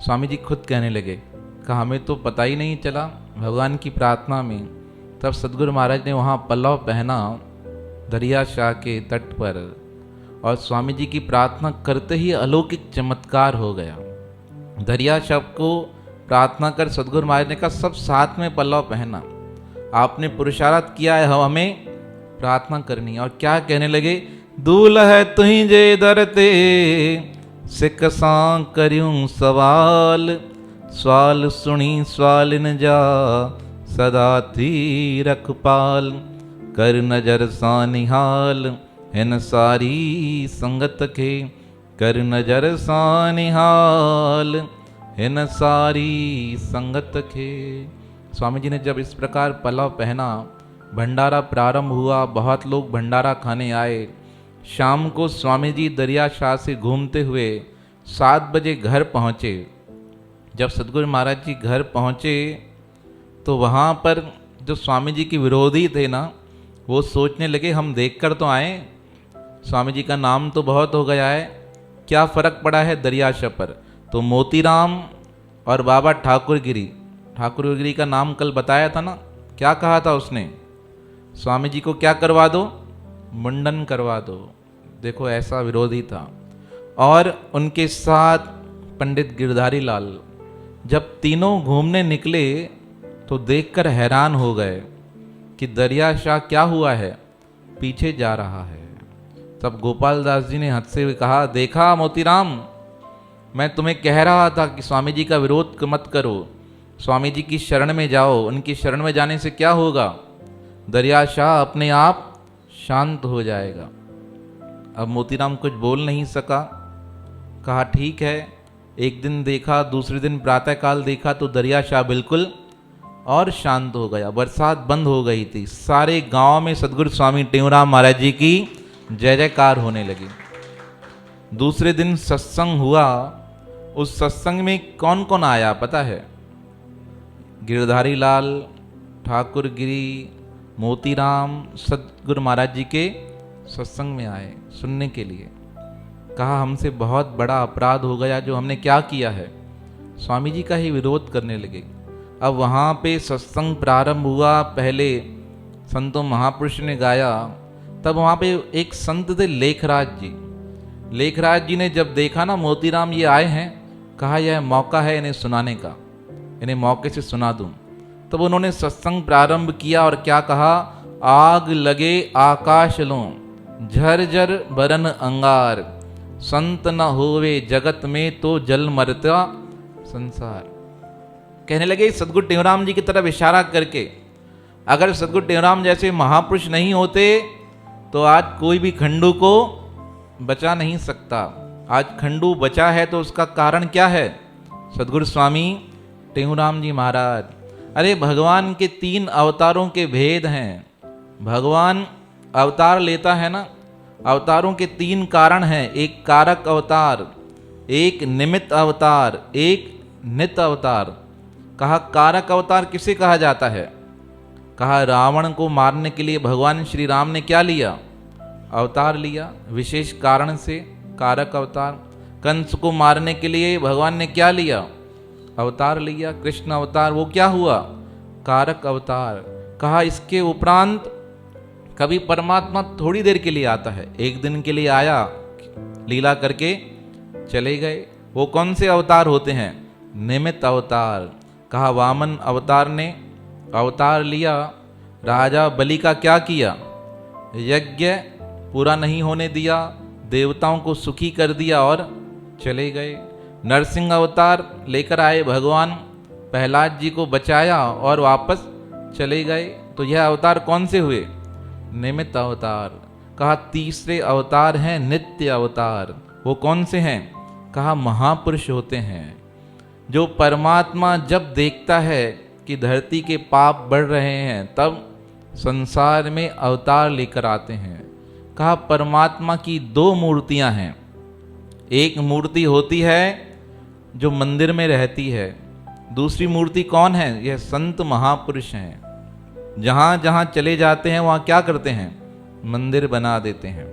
स्वामी जी खुद कहने लगे, कहा हमें तो पता ही नहीं चला भगवान की प्रार्थना में। तब सदगुरु महाराज ने वहाँ पल्लव पहना दरिया शाह के तट पर, और स्वामी जी की प्रार्थना करते ही अलौकिक चमत्कार हो गया। दरिया शाह को प्रार्थना कर सदगुरु महाराज ने कहा सब साथ में पल्लव पहना, आपने पुरुषार्थ किया है, हमें प्रार्थना करनी है। और क्या कहने लगे, दूल्ह तुही जे दरते सिक सां करियूं सवाल, सवाल सुनी सवाल न जा सदा थी रखपाल, कर नजर सां निहाल हिन सारी संगत खे, कर नजर सां निहाल हिन सारी संगत खे। स्वामी जी ने जब इस प्रकार पल्लव पहना, भंडारा प्रारंभ हुआ, बहुत लोग भंडारा खाने आए। शाम को स्वामी जी दरिया शाह से घूमते हुए 7 बजे घर पहुँचे। जब सदगुरु महाराज जी घर पहुँचे तो वहाँ पर जो स्वामी जी के विरोधी थे ना, वो सोचने लगे हम देखकर तो आए, स्वामी जी का नाम तो बहुत हो गया है, क्या फ़र्क पड़ा है दरिया शाह पर। तो मोतीराम और बाबा ठाकुरगिरी, ठाकुरगिरी का नाम कल बताया था ना, क्या कहा था उसने, स्वामी जी को क्या करवा दो, मुंडन करवा दो। देखो ऐसा विरोधी था। और उनके साथ पंडित गिरधारी लाल, जब तीनों घूमने निकले तो देखकर हैरान हो गए कि दरिया शाह क्या हुआ है, पीछे जा रहा है। तब गोपाल दास जी ने हंसते हुए कहा, देखा मोतीराम, मैं तुम्हें कह रहा था कि स्वामी जी का विरोध मत करो, स्वामी जी की शरण में जाओ, उनकी शरण में जाने से क्या होगा, दरिया शाह अपने आप शांत हो जाएगा। अब मोतीराम कुछ बोल नहीं सका, कहा ठीक है। एक दिन देखा, दूसरे दिन प्रातःकाल देखा तो दरिया शाह बिल्कुल और शांत हो गया। बरसात बंद हो गई थी, सारे गांव में सदगुरु स्वामी टेऊराम महाराज जी की जय जयकार होने लगी। दूसरे दिन सत्संग हुआ। उस सत्संग में कौन कौन आया पता है, गिरधारी लाल, ठाकुरगिरी, मोतीराम सदगुरु महाराज जी के सत्संग में आए सुनने के लिए। कहा हमसे बहुत बड़ा अपराध हो गया, जो हमने क्या किया है, स्वामी जी का ही विरोध करने लगे। अब वहाँ पे सत्संग प्रारंभ हुआ, पहले संतों महापुरुष ने गाया, तब वहाँ पे एक संत थे लेखराज जी। लेखराज जी ने जब देखा ना मोतीराम ये आए हैं, कहा यह मौका है इन्हें सुनाने का, इन्हें मौके से सुना दूं। तब उन्होंने सत्संग प्रारंभ किया और क्या कहा, आग लगे आकाश लो झरझर बरन अंगार, संत न होवे जगत में तो जल मरता संसार। कहने लगे सदगुरु टेऊराम जी की तरफ इशारा करके, अगर सदगुरु टेऊराम जैसे महापुरुष नहीं होते तो आज कोई भी खंडू को बचा नहीं सकता। आज खंडू बचा है तो उसका कारण क्या है, सदगुरु स्वामी टेऊराम जी महाराज। अरे भगवान के 3 अवतारों के भेद हैं। भगवान अवतार लेता है ना, अवतारों के 3 कारण हैं, एक कारक अवतार, एक निमित्त अवतार, एक नित्य अवतार। कहा कारक अवतार किसे कहा जाता है, कहा रावण को मारने के लिए भगवान श्री राम ने क्या लिया, अवतार लिया, विशेष कारण से कारक अवतार। कंस को मारने के लिए भगवान ने क्या लिया, अवतार लिया, कृष्ण अवतार, वो क्या हुआ, कारक अवतार। कहा इसके उपरांत कभी परमात्मा थोड़ी देर के लिए आता है, एक दिन के लिए आया, लीला करके चले गए। वो कौन से अवतार होते हैं, निमित्त अवतार। कहा वामन अवतार ने अवतार लिया, राजा बलि का क्या किया, यज्ञ पूरा नहीं होने दिया, देवताओं को सुखी कर दिया और चले गए। नरसिंह अवतार लेकर आए भगवान, प्रहलाद जी को बचाया और वापस चले गए। तो यह अवतार कौन से हुए, निमित्त अवतार। कहा तीसरे अवतार हैं नित्य अवतार। वो कौन से हैं, कहा महापुरुष होते हैं, जो परमात्मा जब देखता है कि धरती के पाप बढ़ रहे हैं तब संसार में अवतार लेकर आते हैं। कहा परमात्मा की 2 मूर्तियां हैं, एक मूर्ति होती है जो मंदिर में रहती है, दूसरी मूर्ति कौन है, यह संत महापुरुष हैं। जहाँ जहाँ चले जाते हैं वहाँ क्या करते हैं, मंदिर बना देते हैं।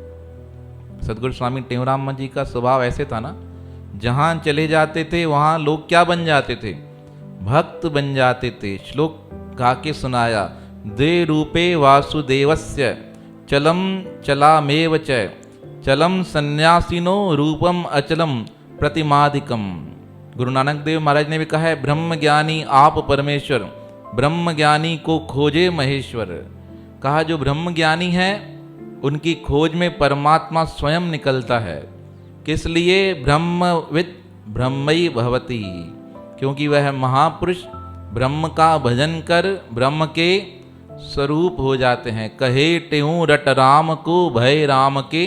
सदगुरु स्वामी टेऊराम जी का स्वभाव ऐसे था ना, जहाँ चले जाते थे वहाँ लोग क्या बन जाते थे, भक्त बन जाते थे। श्लोक गा के सुनाया, दे रूपे वासुदेवस्य चलम चलामेव च चलम सन्यासिनो रूपम अचलम प्रतिमादिकम। गुरु नानक देव महाराज ने भी कहा है, ब्रह्म ज्ञानी आप परमेश्वर, ब्रह्म ज्ञानी को खोजे महेश्वर। कहा जो ब्रह्म ज्ञानी है उनकी खोज में परमात्मा स्वयं निकलता है। किस लिए? ब्रह्मविद ब्रह्मई भवति, क्योंकि वह महापुरुष ब्रह्म का भजन कर ब्रह्म के स्वरूप हो जाते हैं। कहे टेऊ रट राम को भय राम के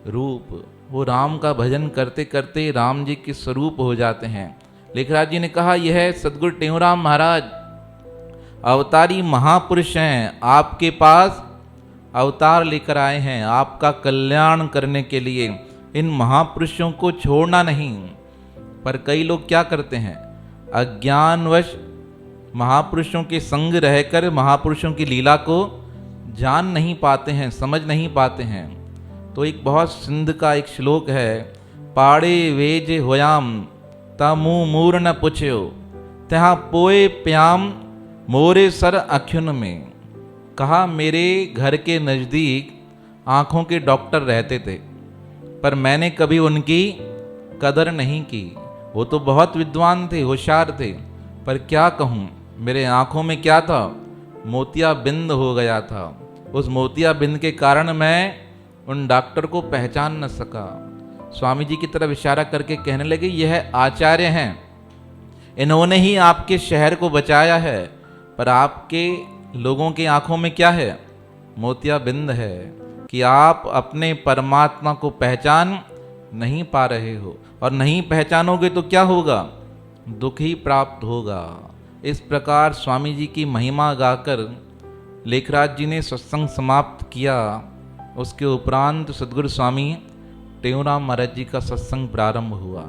रूप। वो राम का भजन करते करते राम जी के स्वरूप हो जाते हैं। लेखराज जी ने कहा यह सदगुरु टेऊराम महाराज अवतारी महापुरुष हैं, आपके पास अवतार लेकर आए हैं आपका कल्याण करने के लिए। इन महापुरुषों को छोड़ना नहीं। पर कई लोग क्या करते हैं, अज्ञानवश महापुरुषों के संग रहकर महापुरुषों की लीला को जान नहीं पाते हैं, समझ नहीं पाते हैं। तो एक बहुत सिंध का एक श्लोक है, पाड़े वेज होयाम तमु मूर न पुछ्यो तहाँ पोए प्याम मोरे सर अख्युन में। कहा मेरे घर के नज़दीक आँखों के डॉक्टर रहते थे, पर मैंने कभी उनकी कदर नहीं की। वो तो बहुत विद्वान थे, होशियार थे, पर क्या कहूँ मेरे आँखों में क्या था, मोतिया बिंद हो गया था। उस मोतिया बिंद के कारण मैं उन डॉक्टर को पहचान न सका। स्वामी जी की तरफ इशारा करके कहने लगे, यह आचार्य हैं, इन्होंने ही आपके शहर को बचाया है, पर आपके लोगों की आंखों में क्या है, मोतिया बिंद है, कि आप अपने परमात्मा को पहचान नहीं पा रहे हो, और नहीं पहचानोगे तो क्या होगा, दुख ही प्राप्त होगा। इस प्रकार स्वामी जी की महिमा गाकर लेखराज जी ने सत्संग समाप्त किया। उसके उपरांत सदगुरु स्वामी टेऊराम महाराज जी का सत्संग प्रारंभ हुआ।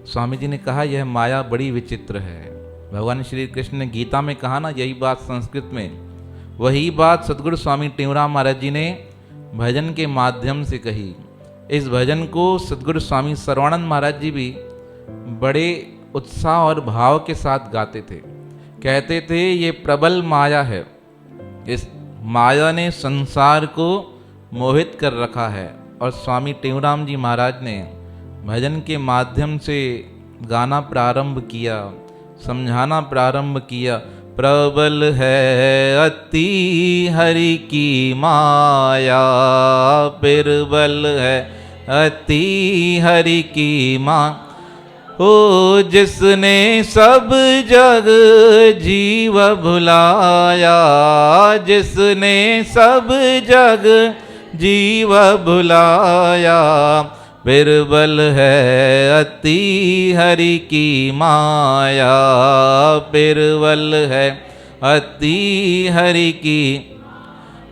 स्वामी जी ने कहा यह माया बड़ी विचित्र है। भगवान श्री कृष्ण ने गीता में कहा ना, यही बात संस्कृत में, वही बात सदगुरु स्वामी टेऊराम महाराज जी ने भजन के माध्यम से कही। इस भजन को सदगुरु स्वामी सर्वानंद महाराज जी भी बड़े उत्साह और भाव के साथ गाते थे। कहते थे ये प्रबल माया है, इस माया ने संसार को मोहित कर रखा है। और स्वामी टेऊराम जी महाराज ने भजन के माध्यम से गाना प्रारंभ किया, समझाना प्रारंभ किया। प्रबल है अति हरि की माया, प्रबल है अति हरि की माँ, ओ जिसने सब जग जीव भुलाया, जिसने सब जग जीव भुलाया, बिरबल है अति हरि की माया, बिरबल है अति हरि की।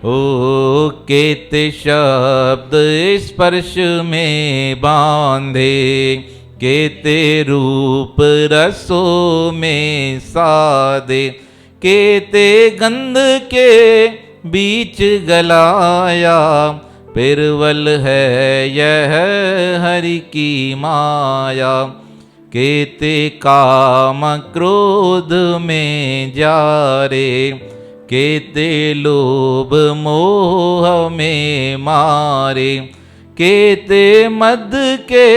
ओ केते शब्द स्पर्श में बांधे, केते रूप रसों में साधे, केते गंध के बीच गलाया, बिरबल है यह हरि की माया। केते काम क्रोध में जारे, केते लोभ मोह में मारे, केते मद के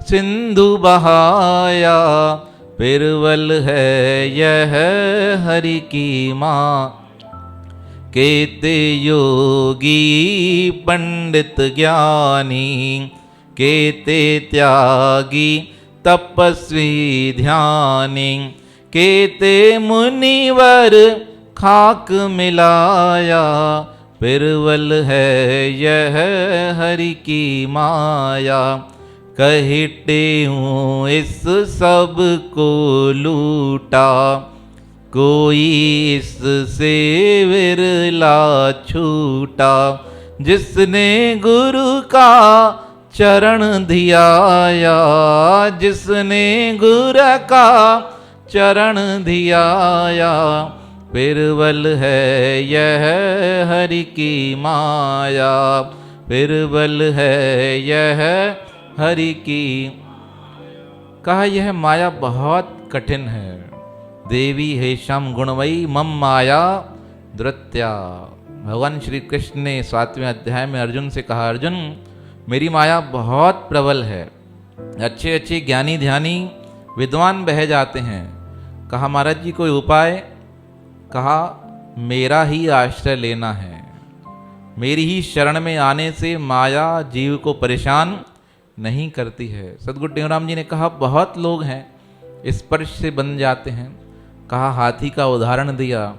सिंधु बहाया, बिरबल है यह हरि की माँ। केते योगी पंडित ज्ञानी, केते त्यागी तपस्वी ध्यानी, केते मुनिवर खाक मिलाया, बिरबल है यह हरि की माया। कहते हूँ इस सब को लूटा, कोई इससे विरला छूटा, जिसने गुरु का चरण धियाया, जिसने गुरु का चरण धियाया, बिरबल है यह हरि की माया, बिरबल है यह हरि की। कहा यह माया बहुत कठिन है। देवी हेशम गुणमयी मम माया धृत्या। भगवान श्री कृष्ण ने 7वें अध्याय में अर्जुन से कहा, अर्जुन मेरी माया बहुत प्रबल है, अच्छे अच्छे ज्ञानी ध्यानी विद्वान बह जाते हैं। कहा महाराज जी कोई उपाय? कहा मेरा ही आश्रय लेना है, मेरी ही शरण में आने से माया जीव को परेशान नहीं करती है। सदगुरु टेहराम जी ने कहा बहुत लोग हैं स्पर्श से बन जाते हैं। कहा हाथी का उदाहरण दिया।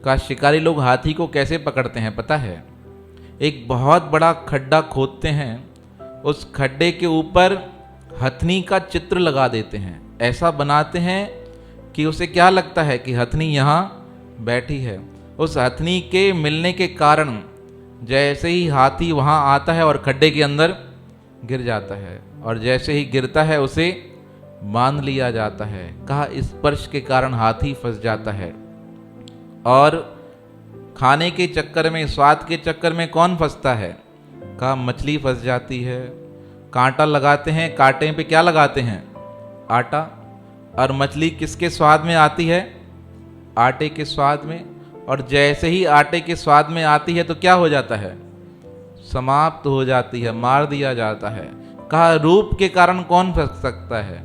कहा शिकारी लोग हाथी को कैसे पकड़ते हैं पता है? एक बहुत बड़ा खड्डा खोदते हैं, उस खड्डे के ऊपर हथनी का चित्र लगा देते हैं, ऐसा बनाते हैं कि उसे क्या लगता है कि हथनी यहाँ बैठी है। उस हथनी के मिलने के कारण जैसे ही हाथी वहाँ आता है और खड्डे के अंदर गिर जाता है, और जैसे ही गिरता है उसे बांध लिया जाता है। कहा स्पर्श के कारण हाथी फंस जाता है। और खाने के चक्कर में, स्वाद के चक्कर में कौन फंसता है? कहा मछली फंस जाती है। कांटा लगाते हैं, कांटे पे क्या लगाते हैं? आटा। और मछली किसके स्वाद में आती है? आटे के स्वाद में। और जैसे ही आटे के स्वाद में आती है तो क्या हो जाता है? समाप्त हो जाती है, मार दिया जाता है। कहा रूप के कारण कौन फंस सकता है?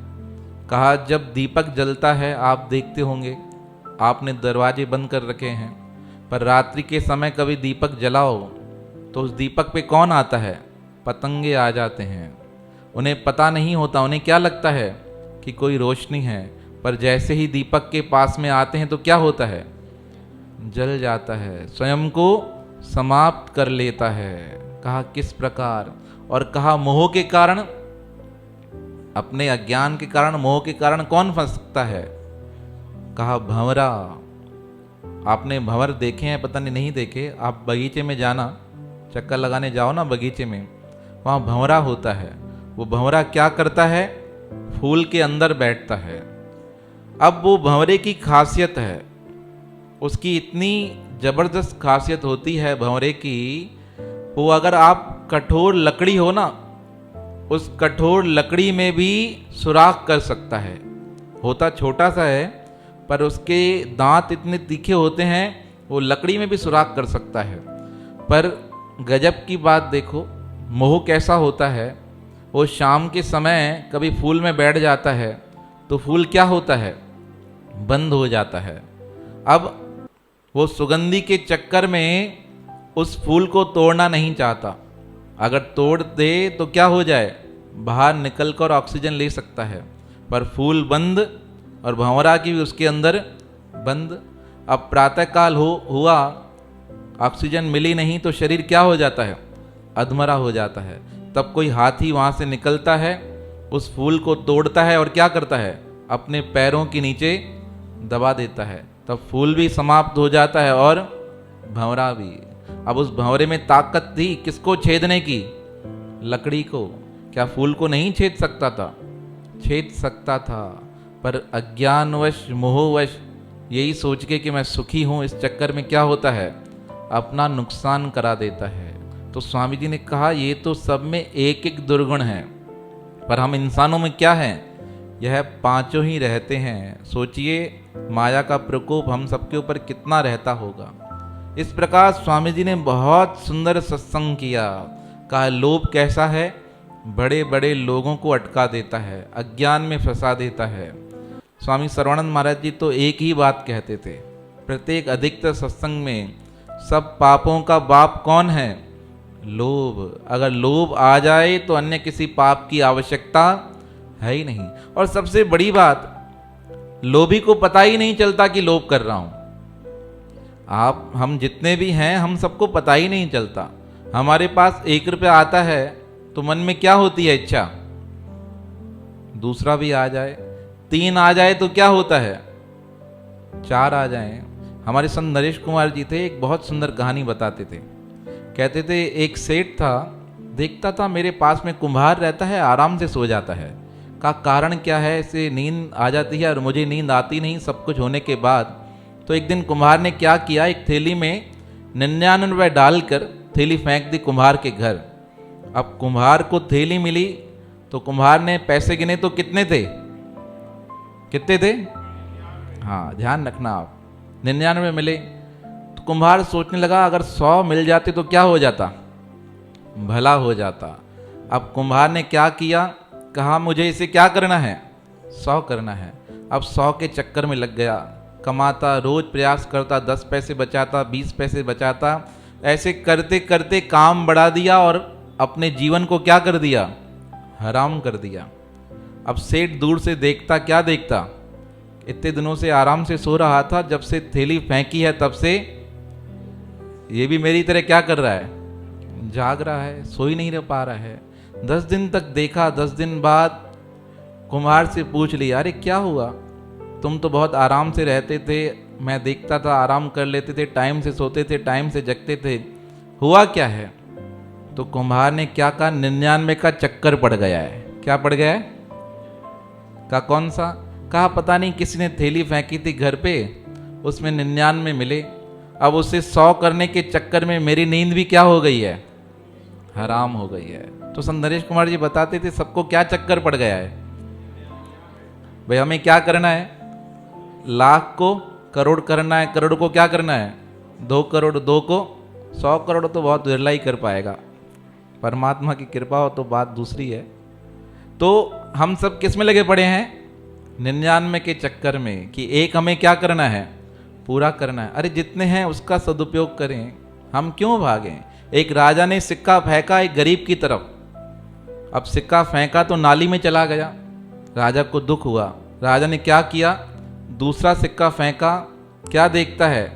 कहा जब दीपक जलता है, आप देखते होंगे, आपने दरवाजे बंद कर रखे हैं, पर रात्रि के समय कभी दीपक जलाओ तो उस दीपक पे कौन आता है? पतंगे आ जाते हैं। उन्हें पता नहीं होता, उन्हें क्या लगता है कि कोई रोशनी है, पर जैसे ही दीपक के पास में आते हैं तो क्या होता है? जल जाता है, स्वयं को समाप्त कर लेता है। कहा किस प्रकार? और कहा मोह के कारण, अपने अज्ञान के कारण, मोह के कारण कौन फंसता है? कहा भंवरा। आपने भंवर देखे हैं? पता नहीं देखे? आप बगीचे में जाना, चक्कर लगाने जाओ ना बगीचे में, वहाँ भंवरा होता है। वो भंवरा क्या करता है? फूल के अंदर बैठता है। अब वो भंवरे की खासियत है, उसकी इतनी जबरदस्त खासियत होती है भंवरे की, वो अगर आप कठोर लकड़ी हो ना, उस कठोर लकड़ी में भी सुराख कर सकता है। होता छोटा सा है पर उसके दांत इतने तीखे होते हैं, वो लकड़ी में भी सुराख कर सकता है। पर गजब की बात देखो, मोह कैसा होता है। वो शाम के समय कभी फूल में बैठ जाता है तो फूल क्या होता है? बंद हो जाता है। अब वो सुगंधी के चक्कर में उस फूल को तोड़ना नहीं चाहता। अगर तोड़ दे तो क्या हो जाए? बाहर निकलकर ऑक्सीजन ले सकता है, पर फूल बंद और भंवरा की भी उसके अंदर बंद। अब प्रातःकाल हुआ, ऑक्सीजन मिली नहीं तो शरीर क्या हो जाता है? अधमरा हो जाता है। तब कोई हाथी वहाँ से निकलता है, उस फूल को तोड़ता है और क्या करता है? अपने पैरों के नीचे दबा देता है। तब फूल भी समाप्त हो जाता है और भंवरा भी। अब उस भंवरे में ताकत थी किसको छेदने की? लकड़ी को। क्या फूल को नहीं छेद सकता था? छेद सकता था, पर अज्ञानवश, मोहवश, यही सोच के कि मैं सुखी हूँ, इस चक्कर में क्या होता है? अपना नुकसान करा देता है। तो स्वामी जी ने कहा ये तो सब में एक एक दुर्गुण है, पर हम इंसानों में क्या हैं? यह पांचों ही रहते हैं। सोचिए माया का प्रकोप हम सबके ऊपर कितना रहता होगा। इस प्रकार स्वामी जी ने बहुत सुंदर सत्संग किया। कहा लोभ कैसा है? बड़े बड़े लोगों को अटका देता है, अज्ञान में फंसा देता है। स्वामी सर्वानंद महाराज जी तो एक ही बात कहते थे प्रत्येक अधिकतर सत्संग में, सब पापों का बाप कौन है? लोभ। अगर लोभ आ जाए तो अन्य किसी पाप की आवश्यकता है ही नहीं। और सबसे बड़ी बात, लोभी को पता ही नहीं चलता कि लोभ कर रहा हूं। हम जितने भी हैं, हम सबको पता ही नहीं चलता। हमारे पास 1 रुपया आता है तो मन में क्या होती है इच्छा? दूसरा भी आ जाए। 3 आ जाए तो क्या होता है? 4 आ जाए। हमारे संत नरेश कुमार जी थे, एक बहुत सुंदर कहानी बताते थे। कहते थे एक सेठ था, देखता था मेरे पास में कुम्हार रहता है, आराम से सो जाता है। का कारण क्या है? इसे नींद आ जाती है और मुझे नींद आती नहीं, सब कुछ होने के बाद। तो एक दिन कुम्हार ने क्या किया, एक थैली में 99 डालकर थैली फेंक दी कुम्हार के घर। अब कुम्हार को थैली मिली तो कुम्हार ने पैसे गिने तो कितने थे? कितने थे? हाँ ध्यान रखना आप, 99 मिले। तो कुम्हार सोचने लगा अगर 100 मिल जाते तो क्या हो जाता, भला हो जाता। अब कुम्हार ने क्या किया, कहा मुझे इसे क्या करना है, 100 करना है। अब 100 के चक्कर में लग गया, कमाता, रोज प्रयास करता, 10 पैसे बचाता, 20 पैसे बचाता, ऐसे करते करते काम बढ़ा दिया और अपने जीवन को क्या कर दिया, हराम कर दिया। अब सेठ दूर से देखता, क्या देखता, इतने दिनों से आराम से सो रहा था, जब से थैली फेंकी है तब से ये भी मेरी तरह क्या कर रहा है, जाग रहा है, सो ही नहीं रह पा रहा है। 10 दिन तक देखा, 10 दिन बाद कुम्हार से पूछ लिया, अरे क्या हुआ, तुम तो बहुत आराम से रहते थे, मैं देखता था आराम कर लेते थे, टाइम से सोते थे, टाइम से जगते थे, हुआ क्या है। तो कुम्हार ने क्या कहा, 99 का चक्कर पड़ गया है। क्या पड़ गया है, का कौन सा, कहा पता नहीं किसी ने थैली फेंकी थी घर पे, उसमें 99 मिले, अब उसे 100 करने के चक्कर में मेरी नींद भी क्या हो गई है, हराम हो गई है। तो संत नरेश कुमार जी बताते थे सबको क्या चक्कर पड़ गया है भाई, हमें क्या करना है, लाख को करोड़ करना है, करोड़ को क्या करना है 2 करोड़, 2 को 100 करोड़ तो बहुत विरला ही कर पाएगा, परमात्मा की कृपा हो तो बात दूसरी है। तो हम सब किस में लगे पड़े हैं, 99 के चक्कर में, कि एक हमें क्या करना है, पूरा करना है। अरे जितने हैं उसका सदुपयोग करें, हम क्यों भागें। एक राजा ने सिक्का फेंका एक गरीब की तरफ, अब सिक्का फेंका तो नाली में चला गया, राजा को दुख हुआ, राजा ने क्या किया, दूसरा सिक्का फेंका, क्या देखता है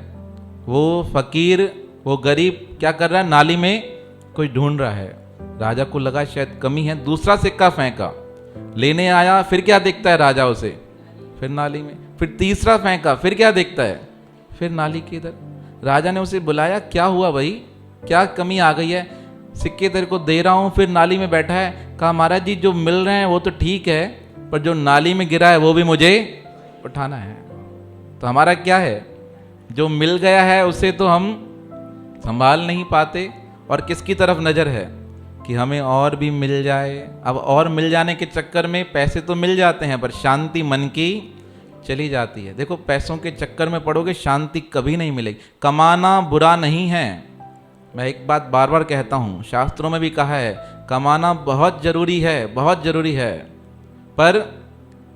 वो फकीर, वो गरीब क्या कर रहा है, नाली में कोई ढूंढ रहा है। राजा को लगा शायद कमी है, दूसरा सिक्का फेंका, लेने आया, फिर क्या देखता है राजा उसे, फिर नाली में, फिर तीसरा फेंका, फिर क्या देखता है, फिर नाली के इधर। राजा ने उसे बुलाया, क्या हुआ भाई, क्या कमी आ गई है, सिक्के तेरे को दे रहा हूं, फिर नाली में बैठा है। कहा महाराज जी जो मिल रहे हैं वो तो ठीक है, पर जो नाली में गिरा है वो भी मुझे उठाना है। तो हमारा क्या है, जो मिल गया है उसे तो हम संभाल नहीं पाते, और किसकी तरफ नजर है कि हमें और भी मिल जाए। अब और मिल जाने के चक्कर में पैसे तो मिल जाते हैं, पर शांति मन की चली जाती है। देखो पैसों के चक्कर में पड़ोगे, शांति कभी नहीं मिलेगी। कमाना बुरा नहीं है, मैं एक बात बार बार कहता हूँ, शास्त्रों में भी कहा है कमाना बहुत जरूरी है, बहुत जरूरी है, पर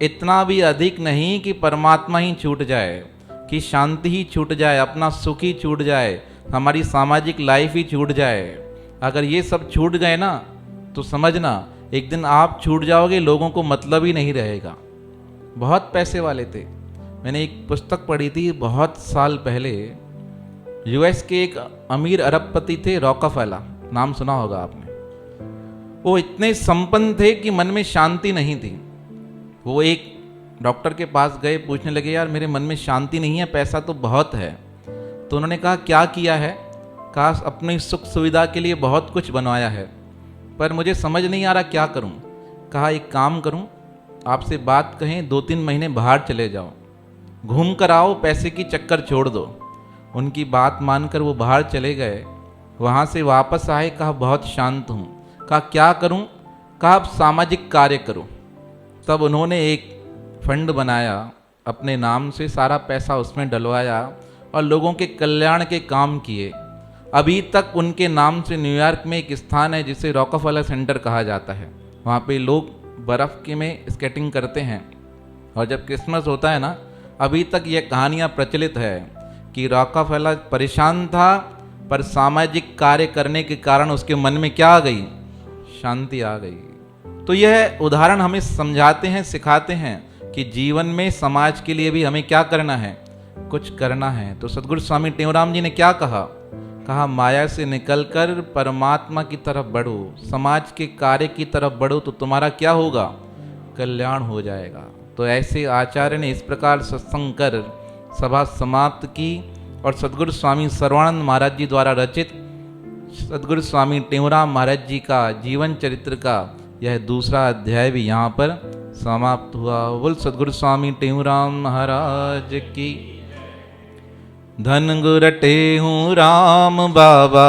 इतना भी अधिक नहीं कि परमात्मा ही छूट जाए, कि शांति ही छूट जाए, अपना सुख ही छूट जाए, हमारी सामाजिक लाइफ ही छूट जाए। अगर ये सब छूट गए ना तो समझना एक दिन आप छूट जाओगे, लोगों को मतलब ही नहीं रहेगा। बहुत पैसे वाले थे, मैंने एक पुस्तक पढ़ी थी बहुत साल पहले, यूएस के एक अमीर अरबपति थे, रॉकफेलर, नाम सुना होगा आपने। वो इतने संपन्न थे कि मन में शांति नहीं थी। वो एक डॉक्टर के पास गए, पूछने लगे यार मेरे मन में शांति नहीं है, पैसा तो बहुत है। तो उन्होंने कहा क्या किया है, कहा अपनी सुख सुविधा के लिए बहुत कुछ बनवाया है, पर मुझे समझ नहीं आ रहा क्या करूं। कहा एक काम करूं, आपसे बात कहें 2-3 महीने बाहर चले जाओ, घूम कर आओ, पैसे की चक्कर छोड़ दो। उनकी बात मानकर वो बाहर चले गए, वहाँ से वापस आए, कहा बहुत शांत हूँ। कहा क्या करूँ, कहा अब सामाजिक कार्य करो। तब उन्होंने एक फंड बनाया, अपने नाम से सारा पैसा उसमें डलवाया और लोगों के कल्याण के काम किए। अभी तक उनके नाम से न्यूयॉर्क में एक स्थान है जिसे रॉकफेलर सेंटर कहा जाता है, वहाँ पे लोग बर्फ़ के में स्केटिंग करते हैं, और जब क्रिसमस होता है ना, अभी तक ये कहानियाँ प्रचलित है कि रॉकफेलर परेशान था, पर सामाजिक कार्य करने के कारण उसके मन में क्या आ गई, शांति आ गई। तो यह उदाहरण हमें समझाते हैं, सिखाते हैं कि जीवन में समाज के लिए भी हमें क्या करना है, कुछ करना है। तो सद्गुरु स्वामी टेऊराम जी ने क्या कहा, कहा माया से निकलकर परमात्मा की तरफ बढ़ो, समाज के कार्य की तरफ बढ़ो, तो तुम्हारा क्या होगा, कल्याण हो जाएगा। तो ऐसे आचार्य ने इस प्रकार सत्संग कर सभा समाप्त की, और सद्गुरु स्वामी सर्वानंद महाराज जी द्वारा रचित सद्गुरु स्वामी टेऊराम महाराज जी का जीवन चरित्र का यह दूसरा अध्याय भी यहाँ पर समाप्त हुआ। बोल सद्गुरु स्वामी टेऊराम महाराज की। धन गुरटे हूँ राम बाबा